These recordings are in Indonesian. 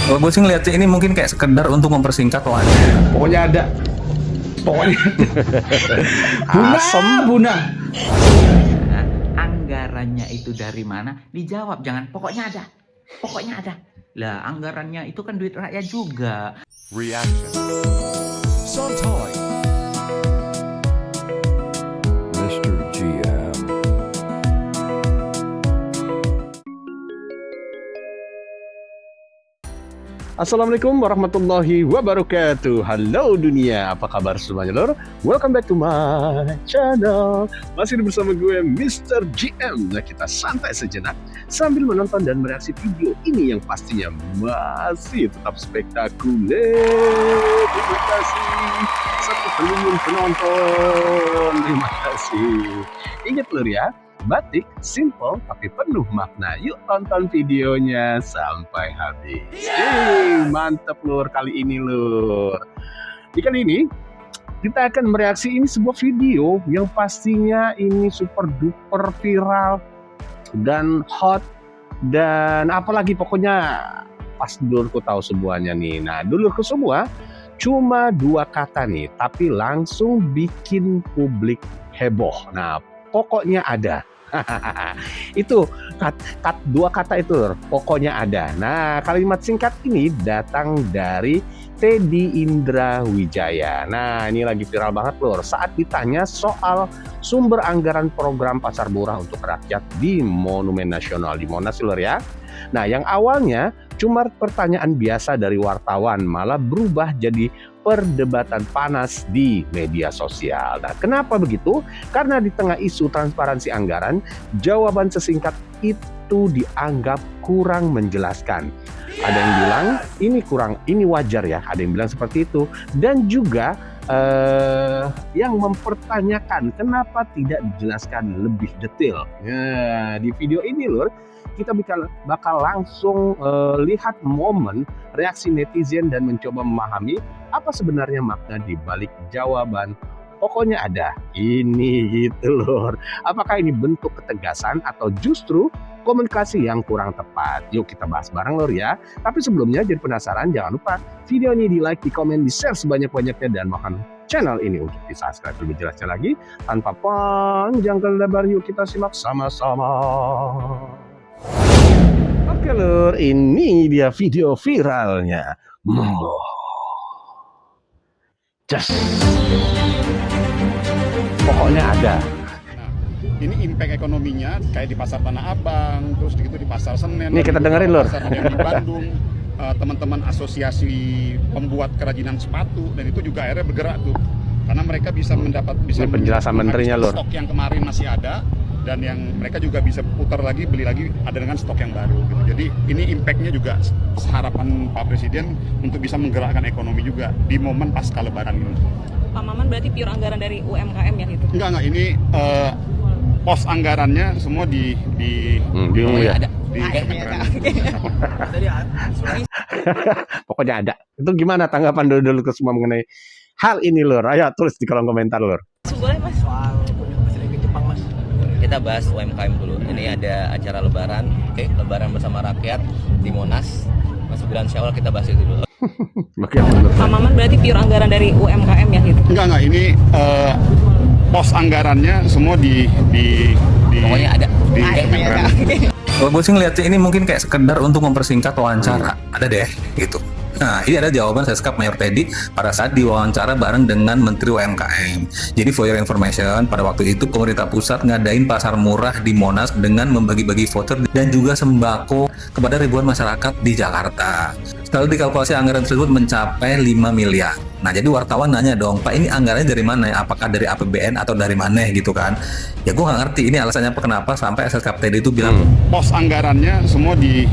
Kalau gue sih ngeliatnya ini mungkin kayak sekedar untuk mempersingkat wawancara. Pokoknya ada. Pokoknya Buna. Anggarannya itu dari mana? Dijawab, jangan pokoknya ada. Pokoknya ada. Lah, anggarannya itu kan duit rakyat juga. Reaction. Sometime. Mr. GM. Assalamualaikum warahmatullahi wabarakatuh. Halo dunia, apa kabar semuanya lor? Welcome back to my channel. Masih bersama gue Mr. GM. Nah, kita santai sejenak sambil menonton dan mereaksi video ini yang pastinya masih tetap spektakuler. Terima kasih satu triliun penonton. Terima kasih. Ingat lor ya, batik simple tapi penuh makna. Yuk tonton videonya sampai habis. Mantep lur kali ini lur. Di kali ini kita akan mereaksi ini sebuah video yang pastinya ini super duper viral dan hot dan apalagi pokoknya pas dulurku tahu semuanya nih. Nah, dulurku semua cuma dua kata nih tapi langsung bikin publik heboh. Nah, pokoknya ada. Itu dua kata itu lor, pokoknya ada. Nah, kalimat singkat ini datang dari Teddy Indrawijaya. Nah, ini lagi viral banget lor saat ditanya soal sumber anggaran program pasar murah untuk rakyat di Monumen Nasional di Monas lor ya. Nah, yang awalnya cuma pertanyaan biasa dari wartawan malah berubah jadi perdebatan panas di media sosial. Nah, kenapa begitu? Karena di tengah isu transparansi anggaran, jawaban sesingkat itu dianggap kurang menjelaskan. Ada yang bilang ini wajar ya, ada yang bilang seperti itu. Dan juga yang mempertanyakan kenapa tidak dijelaskan lebih detail. Nah, di video ini lur, kita bakal langsung lihat momen reaksi netizen dan mencoba memahami apa sebenarnya makna di balik jawaban pokoknya ada ini gitu lor. Apakah ini bentuk ketegasan atau justru komunikasi yang kurang tepat? Yuk kita bahas bareng lor ya. Tapi sebelumnya jadi penasaran, jangan lupa video ini di like, di komen, di share sebanyak-banyaknya dan mohon channel ini untuk di subscribe lebih jelasnya lagi. Tanpa panjang lebar yuk kita simak sama-sama. Oke lur, ini dia video viralnya. Just pokoknya ada. Nah, ini impact ekonominya kayak di pasar Tanah Abang, terus gitu di pasar Senen. Nih kita dengerin lur. Yang di Bandung, teman-teman asosiasi pembuat kerajinan sepatu dan itu juga akhirnya bergerak tuh, karena mereka bisa Ini penjelasan menterinya lur. Stok yang kemarin masih ada dan yang mereka juga bisa putar lagi, beli lagi ada dengan stok yang baru gitu. Jadi ini impactnya juga harapan Pak Presiden untuk bisa menggerakkan ekonomi juga di momen pasca Lebaran ini. Pak Maman berarti pure anggaran dari UMKM ya gitu? Enggak, ini pos anggarannya semua di ya. Pokoknya ada. Itu gimana tanggapan dulu ke semua mengenai hal ini lur? Ayo tulis di kolom komentar lur. Boleh mas. Kita bahas UMKM dulu. Ini ada acara Lebaran, oke, Lebaran bersama rakyat di Monas. Masuk bulan Syawal kita bahas itu dulu. Pak Maman berarti pure anggaran dari UMKM ya gitu? Enggak, ini pos anggarannya semua di pokoknya ada. Kalau gue sih ngeliatnya ini mungkin kayak sekedar untuk mempersingkat wawancara. Ada deh gitu. Nah, ini ada jawaban Seskap Mayor Teddy pada saat diwawancara bareng dengan Menteri UMKM. Jadi for your information, pada waktu itu pemerintah pusat ngadain pasar murah di Monas dengan membagi-bagi voucher dan juga sembako kepada ribuan masyarakat di Jakarta. Setelah dikalkulasi anggaran tersebut mencapai 5 miliar. Nah, jadi wartawan nanya dong, Pak ini anggarannya dari mana ya? Apakah dari APBN atau dari mana gitu kan? Ya gue nggak ngerti ini alasannya kenapa sampai Seskap Teddy itu bilang pos anggarannya semua di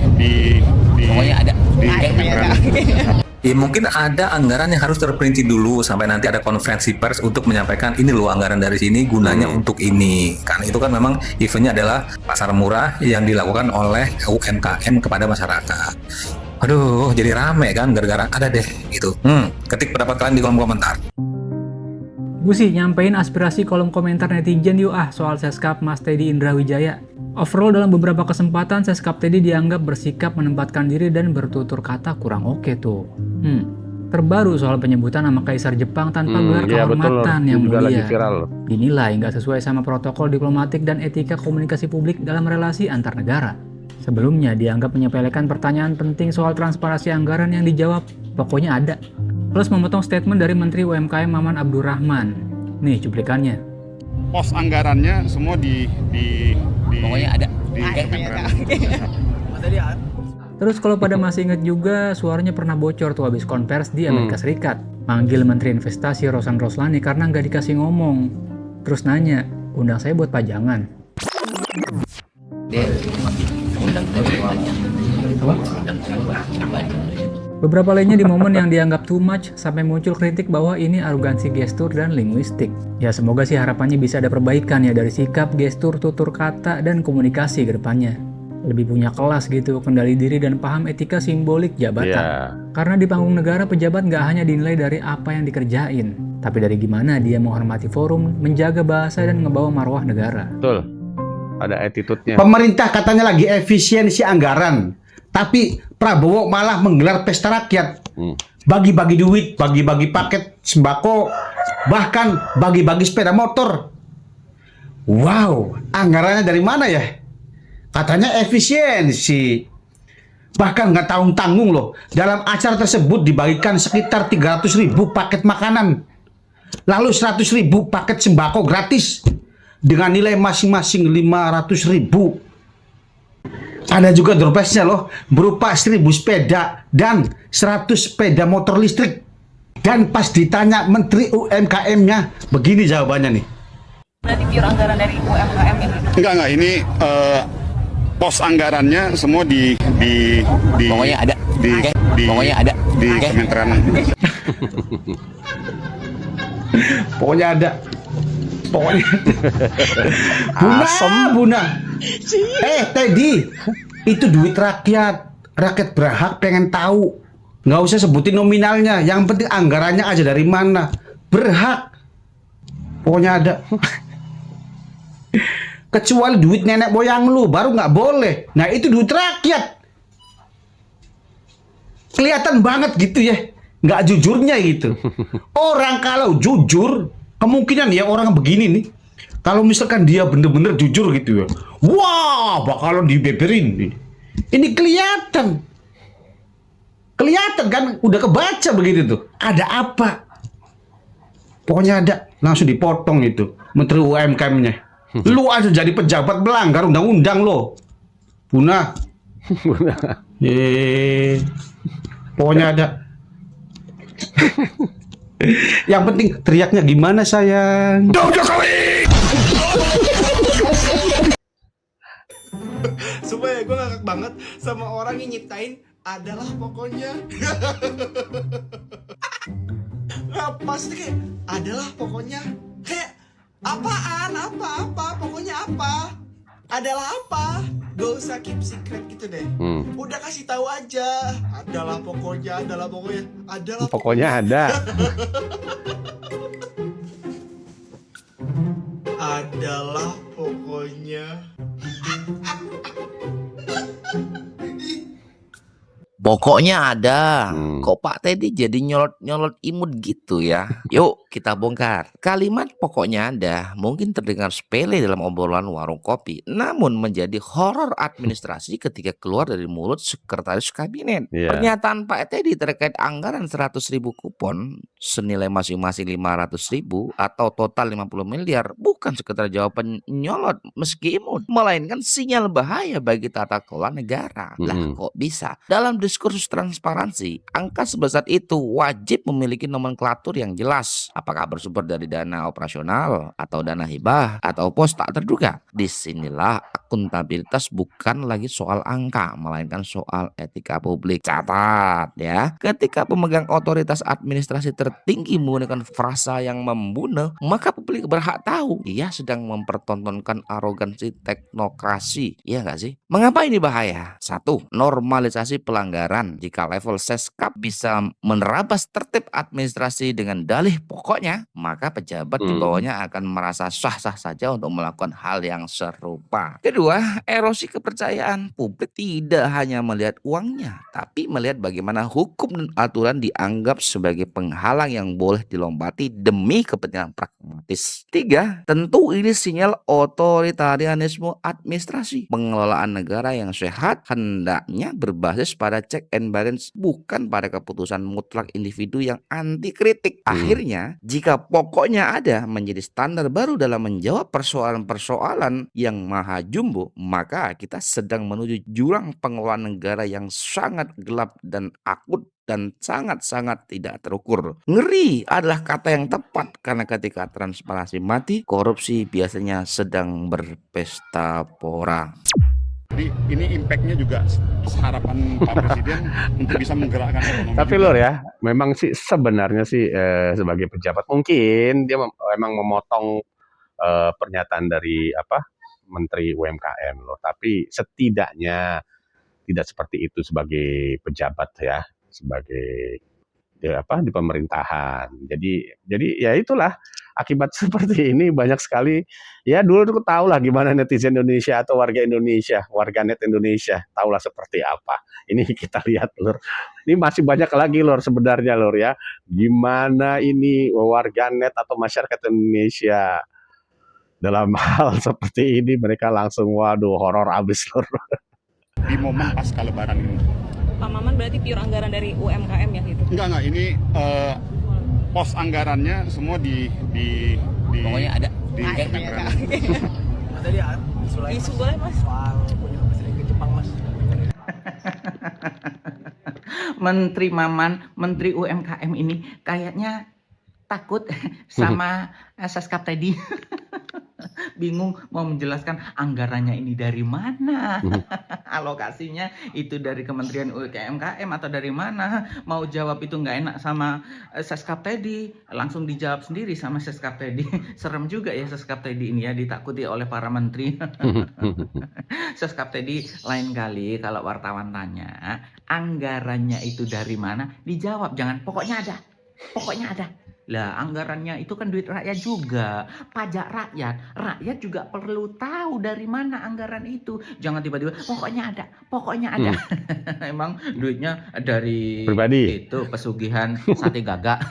pokoknya ada. Ya mungkin ada anggaran yang harus terperinci dulu sampai nanti ada konferensi pers untuk menyampaikan ini loh anggaran dari sini gunanya untuk ini. Karena itu kan memang eventnya adalah pasar murah yang dilakukan oleh UMKM kepada masyarakat. Aduh, jadi rame kan gara-gara ada deh gitu. Ketik pendapat kalian di kolom komentar. Gue sih nyampein aspirasi kolom komentar netizen yuk soal Seskap Mas Teddy Indrawijaya. Overall dalam beberapa kesempatan Seskap Teddy dianggap bersikap menempatkan diri dan bertutur kata kurang oke tuh. Terbaru soal penyebutan nama Kaisar Jepang tanpa gelar Iya betul, kehormatan itu yang juga lagi mulia. viral. Dinilai nggak sesuai sama protokol diplomatik dan etika komunikasi publik dalam relasi antar negara. Sebelumnya dianggap menyepelekan pertanyaan penting soal transparansi anggaran yang dijawab, pokoknya ada. Plus memotong statement dari Menteri UMKM Maman Abdurrahman. Nih cuplikannya. Pos anggarannya semua di Pokoknya ada. di Kementerian. Terus kalau pada masih inget juga, suaranya pernah bocor tuh habis konvers di Amerika Serikat. Manggil Menteri Investasi Rosan Roslani karena nggak dikasih ngomong. Terus nanya, undang saya buat pajangan. Dia undang saya Beberapa lainnya di momen yang dianggap too much sampai muncul kritik bahwa ini arogansi gestur dan linguistik. Ya semoga sih harapannya bisa ada perbaikan ya dari sikap, gestur, tutur kata, dan komunikasi ke depannya. Lebih punya kelas gitu, kendali diri dan paham etika simbolik jabatan. Iya. Karena di panggung negara pejabat nggak hanya dinilai dari apa yang dikerjain, tapi dari gimana dia menghormati forum, menjaga bahasa, dan ngebawa marwah negara. Betul. Ada attitude-nya. Pemerintah katanya lagi efisiensi anggaran, tapi Prabowo malah menggelar pesta rakyat. Bagi-bagi duit, bagi-bagi paket sembako, bahkan bagi-bagi sepeda motor. Wow, anggarannya dari mana ya? Katanya efisiensi. Bahkan nggak tanggung-tanggung loh. Dalam acara tersebut dibagikan sekitar 300.000 paket makanan. Lalu 100.000 paket sembako gratis. Dengan nilai masing-masing 500.000. Ada juga door prize-nya loh. Berupa 1.000 sepeda dan 100 sepeda motor listrik. Dan pas ditanya Menteri UMKM-nya, begini jawabannya nih. Berarti pure anggaran dari UMKM ini. Enggak, ini pos anggarannya semua di Pokoknya ada. Pokoknya ada. di Kementerian. Pokoknya ada. Pokoknya Buna. Teddy, itu duit rakyat. Rakyat berhak pengen tahu. Nggak usah sebutin nominalnya. Yang penting anggarannya aja dari mana. Berhak. Pokoknya ada. Kecuali duit nenek moyang lu, baru nggak boleh. Nah itu duit rakyat. Kelihatan banget gitu ya. Nggak jujurnya gitu. Orang kalau jujur, kemungkinan ya orang begini nih. Kalau misalkan dia bener-bener jujur gitu ya. Wah, bakalan dibeberin. Ini kelihatan. Kelihatan kan, udah kebaca begitu tuh. Ada apa? Pokoknya ada. Langsung dipotong itu. Menteri UMKM-nya. Lu aja jadi pejabat melanggar undang-undang lo. Buna. Pokoknya ada. Yang penting teriaknya gimana sayang? Jokowi! Supaya gue ngakak banget sama orang yang nyiptain adalah pokoknya. Nah, pasti kayak adalah pokoknya. Kayak apaan? Apa? Pokoknya apa? Adalah apa? Gak usah keep secret gitu deh. Udah kasih tahu aja. Adalah pokoknya. Adalah Pokoknya ada. Adalah pokoknya. Pokoknya ada. Kok Pak Teddy jadi nyolot-nyolot imut gitu ya? Yuk kita bongkar. Kalimat pokoknya ada mungkin terdengar sepele dalam obrolan warung kopi, namun menjadi horor administrasi ketika keluar dari mulut sekretaris kabinet. Pernyataan Pak Teddy terkait anggaran 100.000 kupon senilai masing-masing 500.000 atau total 50 miliar bukan sekedar jawaban nyolot meski imut, melainkan sinyal bahaya bagi tata kelola negara. Lah kok bisa? Dalam diskursus transparansi, angka sebesar itu wajib memiliki nomenklatur yang jelas. Apakah bersumber dari dana operasional atau dana hibah atau pos tak terduga? Disinilah akuntabilitas bukan lagi soal angka, melainkan soal etika publik. Catat ya, ketika pemegang otoritas administrasi tertinggi menggunakan frasa yang membunuh, maka publik berhak tahu ia sedang mempertontonkan arogansi teknokrasi. Iya nggak sih? Mengapa ini bahaya? 1. Normalisasi pelanggaran anggaran. Jika level Seskap bisa menerabas tertib administrasi dengan dalih pokoknya, maka pejabat di bawahnya akan merasa sah-sah saja untuk melakukan hal yang serupa. Kedua, erosi kepercayaan. Publik tidak hanya melihat uangnya, tapi melihat bagaimana hukum dan aturan dianggap sebagai penghalang yang boleh dilompati demi kepentingan pragmatis. Tiga, tentu ini sinyal otoritarianisme administrasi. Pengelolaan negara yang sehat hendaknya berbasis pada check and balance, bukan pada keputusan mutlak individu yang anti kritik. Akhirnya, jika pokoknya ada menjadi standar baru dalam menjawab persoalan-persoalan yang maha jumbo, maka kita sedang menuju jurang pengelolaan negara yang sangat gelap dan akut dan sangat-sangat tidak terukur. Ngeri adalah kata yang tepat, karena ketika transparansi mati, korupsi biasanya sedang berpesta pora. Jadi ini impactnya juga harapan Pak Presiden untuk bisa menggerakkan ekonomi. Tapi Lur ya, memang sih sebenarnya sih sebagai pejabat mungkin dia memang memotong pernyataan dari Menteri UMKM Lur. Tapi setidaknya tidak seperti itu sebagai pejabat ya, sebagai di pemerintahan. Jadi ya itulah akibat seperti ini banyak sekali. Ya dulu tuh tahu lah gimana netizen Indonesia atau warga net Indonesia, tahulah seperti apa. Ini kita lihat Lur. Ini masih banyak lagi Lur sebenarnya Lur ya. Gimana ini warga net atau masyarakat Indonesia dalam hal seperti ini mereka langsung waduh horor abis Lur. Di momen pasca lebaran ini. Pak Maman berarti pure anggaran dari UMKM ya gitu? Enggak, ini pos anggarannya semua di Pokoknya ada. Di anggaran. Tadi isu boleh Mas? Soal punya presiden ke Jepang Mas. Menteri Maman, Menteri UMKM ini kayaknya takut sama Seskap tadi. Bingung mau menjelaskan anggarannya ini dari mana, alokasinya itu dari Kementerian UMKM atau dari mana. Mau jawab itu nggak enak sama Seskap tadi, langsung dijawab sendiri sama Seskap tadi. Serem juga ya Seskap tadi ini ya, ditakuti oleh para menteri. Seskap tadi lain kali kalau wartawan tanya anggarannya itu dari mana, dijawab jangan pokoknya ada. Lah anggarannya itu kan duit rakyat juga, pajak rakyat. Rakyat juga perlu tahu dari mana anggaran itu. Jangan tiba-tiba pokoknya ada. Emang duitnya dari pribadi. Itu pesugihan sate gagak.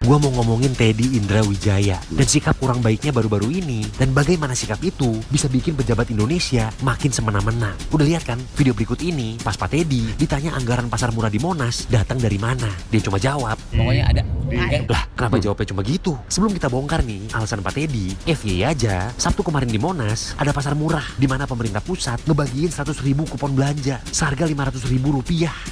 Gua mau ngomongin Teddy Indrawijaya dan sikap kurang baiknya baru-baru ini, dan bagaimana sikap itu bisa bikin pejabat Indonesia makin semena-mena. Udah lihat kan video berikut ini? Pas Pak Teddy ditanya anggaran pasar murah di Monas datang dari mana, dia cuma jawab Pokoknya ada. Lah kenapa jawabnya cuma gitu? Sebelum kita bongkar nih alasan Pak Teddy, FYI aja, Sabtu kemarin di Monas ada pasar murah di mana pemerintah pusat ngebagiin 100.000 kupon belanja seharga Rp500.000,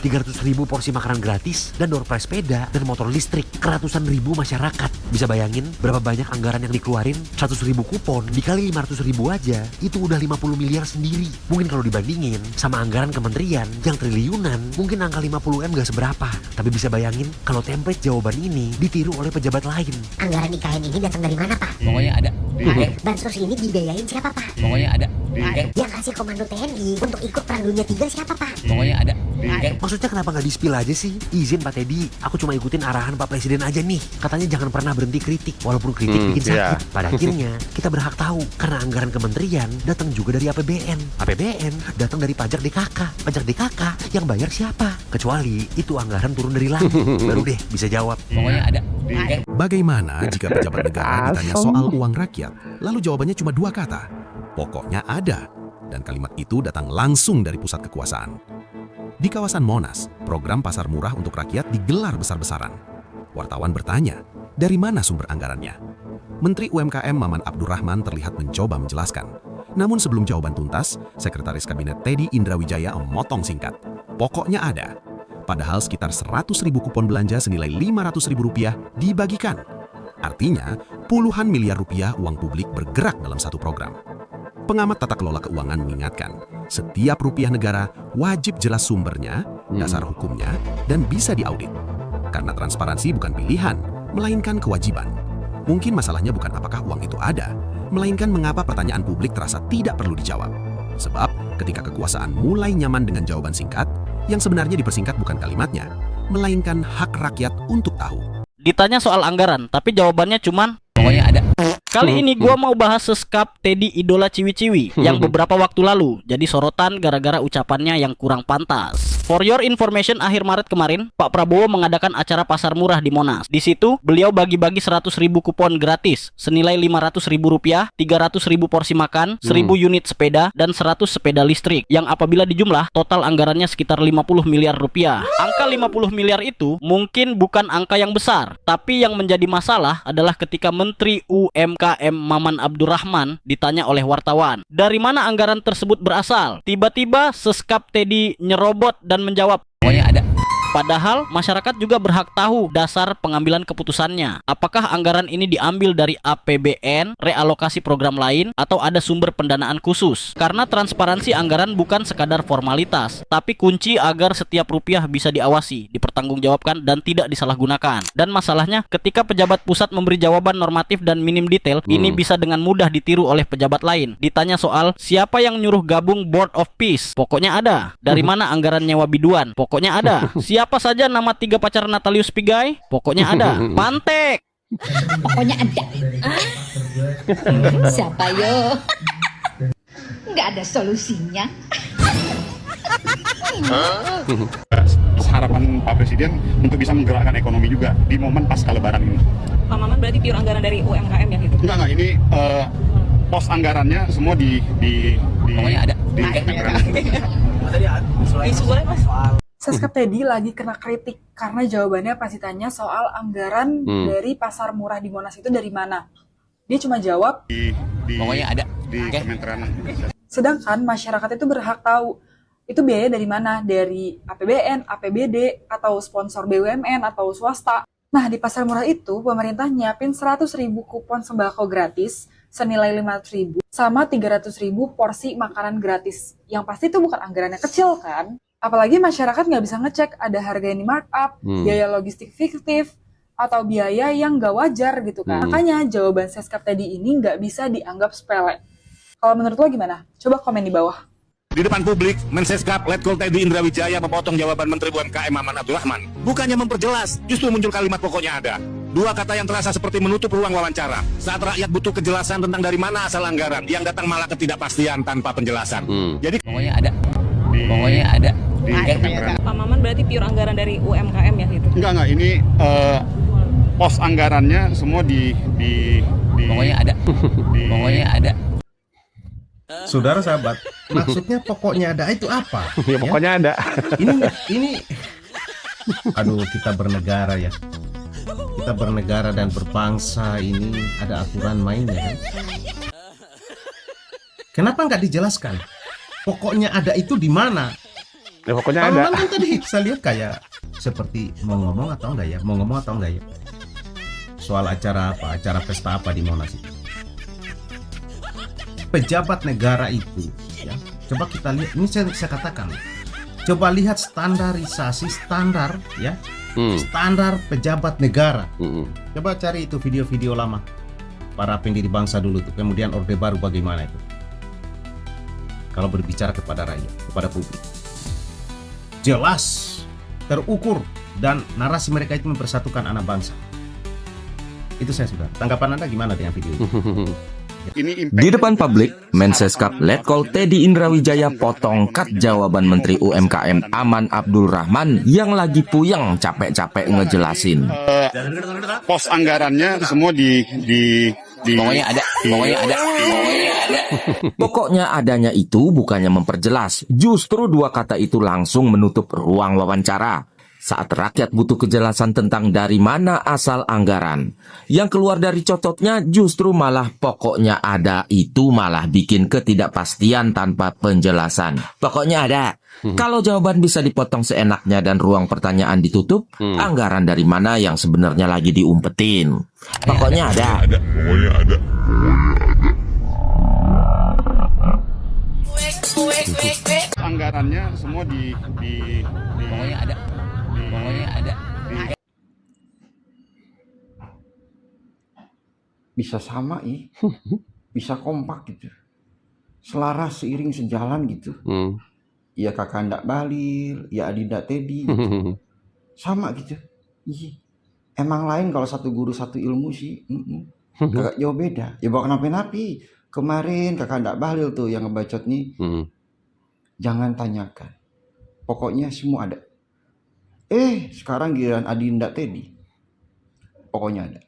300.000 porsi makanan gratis, dan door prize sepeda dan motor listrik ke ratusan ribu masyarakat. Bisa bayangin berapa banyak anggaran yang dikeluarin? 100.000 kupon dikali 500.000 aja, itu udah 50 miliar sendiri. Mungkin kalau dibandingin sama anggaran kementerian yang triliunan, mungkin angka 50 M gak seberapa. Tapi bisa bayangin kalau template jawaban ini ditiru oleh pejabat lain. Anggaran IKN ini datang dari mana Pak? Pokoknya ada. Bansos ini dibiayain siapa Pak? Pokoknya ada. Yang kasih komando TNI untuk ikut Perang Dunia 3 siapa Pak? Pokoknya ada. Maksudnya kenapa gak di-spill aja sih? Izin Pak Teddy, aku cuma ikutin arahan Pak Presiden aja nih. Katanya jangan pernah berhenti kritik, walaupun kritik bikin sakit. Pada akhirnya kita berhak tahu karena anggaran kementerian datang juga dari APBN. APBN datang dari pajak DKK. Pajak DKK yang bayar siapa? Kecuali itu anggaran turun dari langit. Baru deh bisa jawab. Pokoknya ada. Bagaimana jika pejabat negara ditanya soal uang rakyat, lalu jawabannya cuma 2 kata? Pokoknya ada. Dan kalimat itu datang langsung dari pusat kekuasaan. Di kawasan Monas, program pasar murah untuk rakyat digelar besar-besaran. Wartawan bertanya, dari mana sumber anggarannya? Menteri UMKM Maman Abdurrahman terlihat mencoba menjelaskan. Namun sebelum jawaban tuntas, Sekretaris Kabinet Teddy Indrawijaya memotong singkat. Pokoknya ada. Padahal sekitar 100.000 kupon belanja senilai Rp500.000 dibagikan. Artinya, puluhan miliar rupiah uang publik bergerak dalam satu program. Pengamat tata kelola keuangan mengingatkan, setiap rupiah negara wajib jelas sumbernya, dasar hukumnya, dan bisa diaudit. Karena transparansi bukan pilihan, melainkan kewajiban. Mungkin masalahnya bukan apakah uang itu ada, melainkan mengapa pertanyaan publik terasa tidak perlu dijawab. Sebab ketika kekuasaan mulai nyaman dengan jawaban singkat, yang sebenarnya dipersingkat bukan kalimatnya, melainkan hak rakyat untuk tahu. Ditanya soal anggaran, tapi jawabannya cuman Pokoknya ada. kali ini gua mau bahas seskap Teddy idola ciwi-ciwi yang beberapa waktu lalu jadi sorotan gara-gara ucapannya yang kurang pantas. For your information, akhir Maret kemarin, Pak Prabowo mengadakan acara pasar murah di Monas. Di situ, beliau bagi-bagi 100.000 kupon gratis senilai Rp500.000, 300.000 porsi makan, 1.000 unit sepeda, dan 100 sepeda listrik. Yang apabila dijumlah, total anggarannya sekitar 50 miliar rupiah. Angka 50 miliar itu mungkin bukan angka yang besar, tapi yang menjadi masalah adalah ketika Menteri UMKM Maman Abdurrahman ditanya oleh wartawan, dari mana anggaran tersebut berasal? Tiba-tiba seskap Teddy nyerobot dan menjawab, Pokoknya ada. padahal masyarakat juga berhak tahu dasar pengambilan keputusannya. Apakah anggaran ini diambil dari APBN, realokasi program lain, atau ada sumber pendanaan khusus? Karena transparansi anggaran bukan sekadar formalitas, tapi kunci agar setiap rupiah bisa diawasi, dipertanggungjawabkan, dan tidak disalahgunakan. Dan masalahnya, ketika pejabat pusat memberi jawaban normatif dan minim detail, ini bisa dengan mudah ditiru oleh pejabat lain. Ditanya soal siapa yang nyuruh gabung Board of Peace, pokoknya ada. Dari mana anggaran nyewa biduan, pokoknya ada. Siapa saja nama 3 pacar Natalius Pigai, pokoknya ada. Pantek, Pokoknya ada. Siapa yo? Nggak ada solusinya. Harapan Pak Presiden untuk bisa menggerakkan ekonomi juga di momen pasca Lebaran ini. Pak Maman berarti pure anggaran dari UMKM ya gitu? Enggak, ini pos anggarannya semua di Pokoknya ada. Isu boleh mas? Seskap Teddy lagi kena kritik karena jawabannya pasti tanya soal anggaran dari pasar murah di Monas itu dari mana. Dia cuma jawab, Pokoknya ada. di Kementerian. sedangkan masyarakat itu berhak tahu itu biaya dari mana, dari APBN, APBD, atau sponsor BUMN atau swasta. Nah, di pasar murah itu pemerintah nyiapin 100.000 kupon sembako gratis senilai 500.000 sama 300.000 porsi makanan gratis. Yang pasti itu bukan anggarannya kecil kan? Apalagi masyarakat nggak bisa ngecek ada harga yang di markup, biaya logistik fiktif, atau biaya yang nggak wajar gitu kan. Makanya jawaban Seskap Teddy ini nggak bisa dianggap sepele. Kalau menurut lo gimana? Coba komen di bawah. Di depan publik, Menseskap Letkol Teddy Indrawijaya memotong jawaban Menteri UMKM Maman Abdurrahman. Bukannya memperjelas, justru muncul kalimat pokoknya ada. 2 kata yang terasa seperti menutup ruang wawancara. Saat rakyat butuh kejelasan tentang dari mana asal anggaran, yang datang malah ketidakpastian tanpa penjelasan. Jadi Pokoknya ada. Pokoknya ada. Di Kementerian. Pak Maman berarti pure anggaran dari UMKM ya gitu? Enggak, ini pos anggarannya semua di Pokoknya ada. Pokoknya ada. Saudara sahabat, maksudnya pokoknya ada itu apa? Ya pokoknya ada. Ini aduh, kita bernegara ya. Kita bernegara dan berbangsa ini ada aturan mainnya kan? Kenapa nggak dijelaskan? Pokoknya ada itu di mana? Ya pokoknya ada. Kan tadi saya lihat kayak seperti mau ngomong atau enggak ya? Mau ngomong atau enggak ya? Soal acara apa? Acara pesta apa di Monas itu? Pejabat negara itu ya. Coba kita lihat, ini saya katakan. Coba lihat standarisasi standar ya. Standar pejabat negara. Coba cari itu video-video lama para pendiri bangsa dulu tuh. Kemudian Orde Baru bagaimana itu? Kalau berbicara kepada rakyat, kepada publik. Jelas, terukur, dan narasi mereka itu mempersatukan anak bangsa. Itu saya sudah. Tanggapan Anda gimana dengan video ini? Di depan publik, Menseskap Letkol Teddy Indrawijaya potong cut jawaban Menteri UMKM Aman Abdurrahman yang lagi puyeng capek-capek ngejelasin. Pos anggarannya semua di Pokoknya ada. Pokoknya ada. Pokoknya ada. Pokoknya adanya itu bukannya memperjelas, justru 2 kata itu langsung menutup ruang wawancara. Saat rakyat butuh kejelasan tentang dari mana asal anggaran, yang keluar dari cocotnya justru malah pokoknya ada itu malah bikin ketidakpastian tanpa penjelasan. Pokoknya ada. Kalau jawaban bisa dipotong seenaknya dan ruang pertanyaan ditutup, anggaran dari mana yang sebenarnya lagi diumpetin. Pokoknya ada. Pokoknya ada. anggarannya semua di pokoknya ada. Pokoknya ada. Bisa sama bisa kompak gitu. selaras seiring sejalan gitu. Ya kakak ndak Balil, ya Adi ndak Teddy gitu. Sama gitu. Iya. Emang lain kalau satu guru satu ilmu sih. Kagak jauh beda. Ya bawa kenapa-napi. Kemarin kakak ndak Balil tuh yang ngebacot nih. Jangan tanyakan. Pokoknya semua ada. Sekarang giliran Adi ndak Teddy. Pokoknya ada.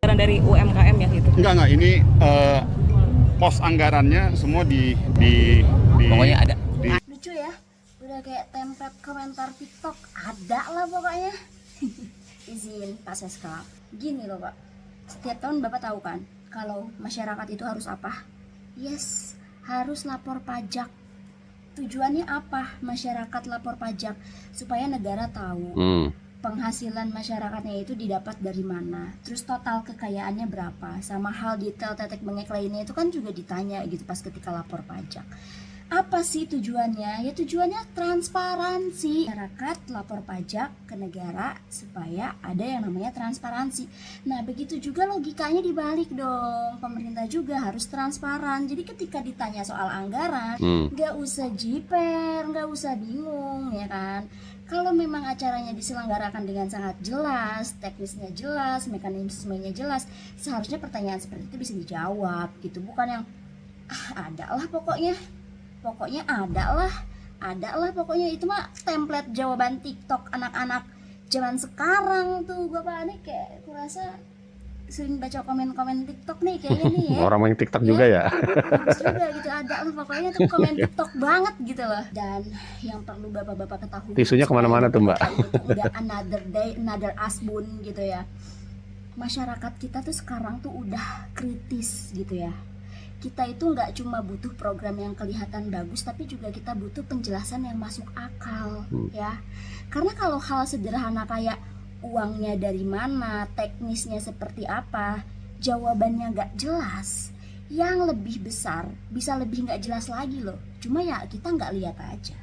Dari UMKM ya gitu. Enggak, ini pos anggarannya semua di Pokoknya ada. Lucu ya, udah kayak template komentar TikTok, ada lah pokoknya. Izin Pak Seskap, gini loh Pak, setiap tahun Bapak tahu kan kalau masyarakat itu harus apa? Yes, harus lapor pajak. Tujuannya apa masyarakat lapor pajak? Supaya negara tahu penghasilan masyarakatnya itu didapat dari mana, terus total kekayaannya berapa, sama hal detail tetek bengek lainnya itu kan juga ditanya gitu pas ketika lapor pajak. Apa sih tujuannya? Ya tujuannya transparansi. Masyarakat lapor pajak ke negara supaya ada yang namanya transparansi. Nah begitu juga logikanya dibalik dong. Pemerintah juga harus transparan. Jadi ketika ditanya soal anggaran, nggak usah jiper, nggak usah bingung ya kan. Kalau memang acaranya diselenggarakan dengan sangat jelas, teknisnya jelas, mekanismenya jelas, seharusnya pertanyaan seperti itu bisa dijawab gitu. Bukan yang ada lah pokoknya ada lah pokoknya. Itu mah template jawaban TikTok anak-anak zaman sekarang tuh. Bapak nih kayak kurasa sering baca komen-komen TikTok nih kayaknya nih ya. Orang main TikTok juga ya. Bagus juga gitu, ada lah pokoknya tuh komen TikTok banget gitu loh. Dan yang perlu bapak-bapak ketahui, Tisunya kemana-mana tuh Mbak. Udah another day, another asbun gitu ya. Masyarakat kita tuh sekarang tuh udah kritis gitu ya. Kita itu nggak cuma butuh program yang kelihatan bagus, tapi juga kita butuh penjelasan yang masuk akal ya. Karena kalau hal sederhana kayak uangnya dari mana, teknisnya seperti apa, jawabannya nggak jelas, yang lebih besar bisa lebih nggak jelas lagi loh. Cuma ya kita nggak lihat aja.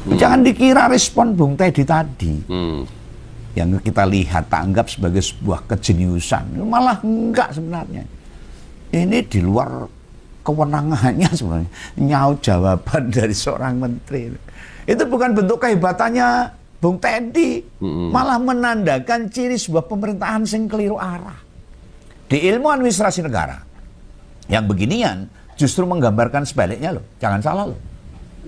Jangan dikira respon Bung Teddy tadi yang kita lihat tak anggap sebagai sebuah kejeniusan, malah enggak sebenarnya. Ini di luar kewenangannya sebenarnya, nyaut jawaban dari seorang menteri. Itu bukan bentuk kehebatannya Bung Teddy, malah menandakan ciri sebuah pemerintahan sing keliru arah. Di ilmu administrasi negara, yang beginian justru menggambarkan sebaliknya loh. Jangan salah loh.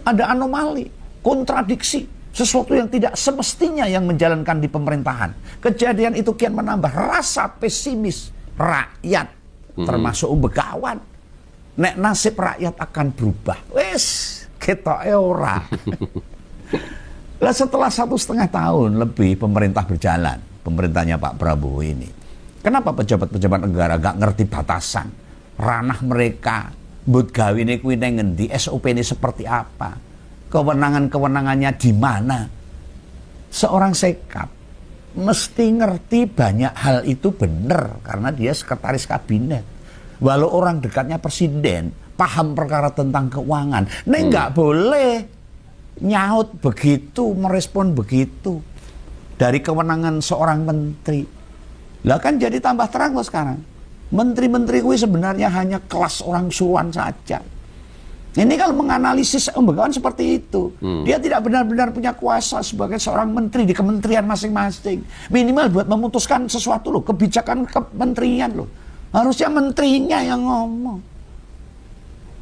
Ada anomali, kontradiksi, sesuatu yang tidak semestinya yang menjalankan di pemerintahan. Kejadian itu kian menambah rasa pesimis rakyat. Termasuk begawan, nek nasib rakyat akan berubah. Wes, ketoke ora. Lah setelah 1,5 tahun lebih pemerintah berjalan, pemerintahnya Pak Prabowo ini, kenapa pejabat-pejabat negara gak ngerti batasan ranah mereka, mbut gawine kuwi nang ngendi, SOP ini seperti apa, kewenangannya di mana? Seorang Sekap mesti ngerti banyak hal itu benar karena dia sekretaris kabinet. Walau orang dekatnya presiden, paham perkara tentang keuangan, nggak boleh nyaut begitu, merespon begitu dari kewenangan seorang menteri. Lah kan jadi tambah terang loh sekarang. Menteri-menteri kuwi sebenarnya hanya kelas orang suruhan saja. Ini kalau menganalisis begawan seperti itu, dia tidak benar-benar punya kuasa sebagai seorang menteri di kementerian masing-masing. Minimal buat memutuskan sesuatu loh, kebijakan kementerian loh. Harusnya menterinya yang ngomong.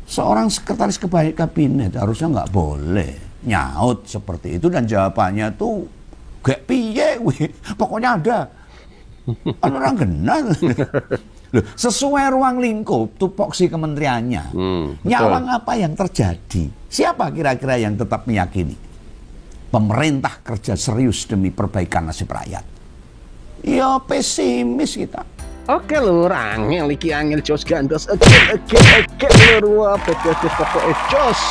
Seorang sekretaris kabinet harusnya nggak boleh nyaut seperti itu, dan jawabannya tuh gak piye, pokoknya ada. Kan orang kenal. Loh, sesuai ruang lingkup tupoksi kementeriannya. Nyawang apa yang terjadi? Siapa kira-kira yang tetap meyakini pemerintah kerja serius demi perbaikan nasib rakyat? Ya pesimis kita. Oke lur, angel iki angel jos gandos. Oke lur, wah pokoknya jos.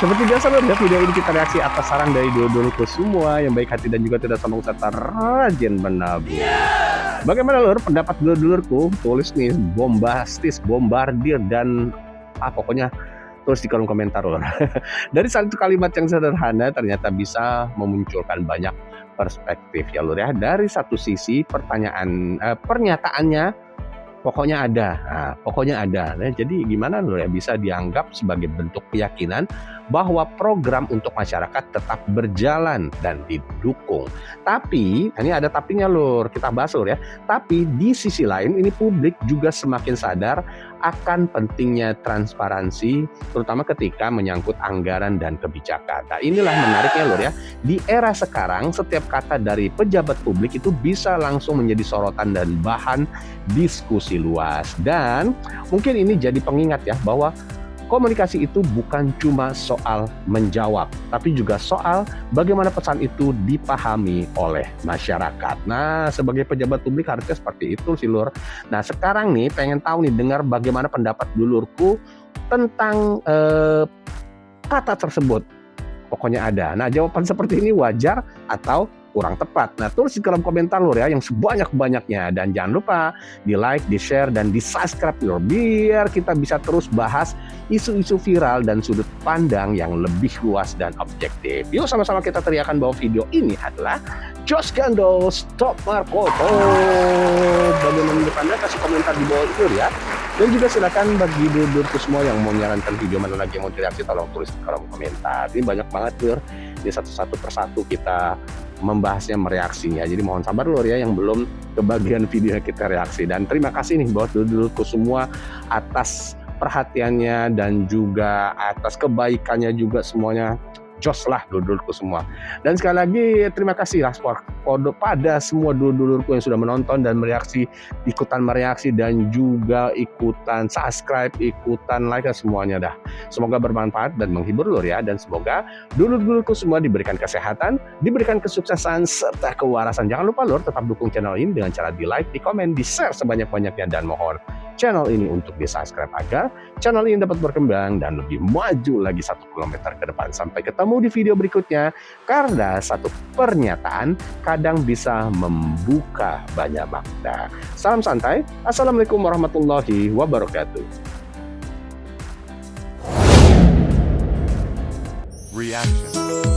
Seperti biasa lur, ya video ini kita reaksi atas saran dari dulurku semua yang baik hati dan juga tidak sombong serta rajin menabung. Bagaimana lur pendapat dulurku? Tulis nih bombastis, bombardir, dan pokoknya tulis di kolom komentar lur. Dari satu kalimat yang sederhana ternyata bisa memunculkan banyak perspektif ya lur ya. Dari satu sisi pernyataannya pokoknya ada. Nah, pokoknya ada. Nah, jadi gimana lur ya, bisa dianggap sebagai bentuk keyakinan bahwa program untuk masyarakat tetap berjalan dan didukung. Tapi, ini ada tapinya lur, kita bahas lur ya. Tapi di sisi lain ini publik juga semakin sadar akan pentingnya transparansi, terutama ketika menyangkut anggaran dan kebijakan. Nah, inilah menariknya lur ya. Di era sekarang, setiap kata dari pejabat publik itu bisa langsung menjadi sorotan dan bahan diskusi luas. Dan mungkin ini jadi pengingat ya, bahwa komunikasi itu bukan cuma soal menjawab, tapi juga soal bagaimana pesan itu dipahami oleh masyarakat. Nah, sebagai pejabat publik harusnya seperti itu sih lur. Nah, sekarang nih pengen tahu nih, dengar bagaimana pendapat dulurku tentang kata tersebut. Pokoknya ada. Nah, jawaban seperti ini wajar atau kurang tepat? Nah, tulis di kolom komentar lur ya, yang sebanyak-banyaknya. Dan jangan lupa di like, di share, dan di subscribe lur, biar kita bisa terus bahas isu-isu viral dan sudut pandang yang lebih luas dan objektif. Yuk sama-sama kita teriakan bahwa video ini adalah Jos Gandol Stop Markoto. Bagaimana menurut Anda? Kasih komentar di bawah lur ya. Dan juga silakan bagi dulurku semua yang mau menyarankan video mana lagi yang mau direaksi, tolong tulis di kolom komentar. Ini banyak banget lur. Ini satu-satu persatu kita membahasnya, mereaksinya. Jadi mohon sabar lur ya yang belum kebagian video kita reaksi. Dan terima kasih nih buat dulurku semua atas perhatiannya dan juga atas kebaikannya juga semuanya. Jos lah dulurku semua. Dan sekali lagi terima kasih lah pada semua dulurku yang sudah menonton dan ikutan mereaksi dan juga ikutan subscribe, ikutan like, semuanya dah. Semoga bermanfaat dan menghibur lur ya. Dan semoga dulurku semua diberikan kesehatan, diberikan kesuksesan serta kewarasan. Jangan lupa lur tetap dukung channel ini dengan cara di like, di komen, di share sebanyak-banyaknya, dan mohon channel ini untuk di subscribe agar channel ini dapat berkembang dan lebih maju lagi 1 kilometer ke depan. Sampai ketemu di video berikutnya, karena satu pernyataan kadang bisa membuka banyak makna. Salam santai. Assalamualaikum warahmatullahi wabarakatuh. Reaction.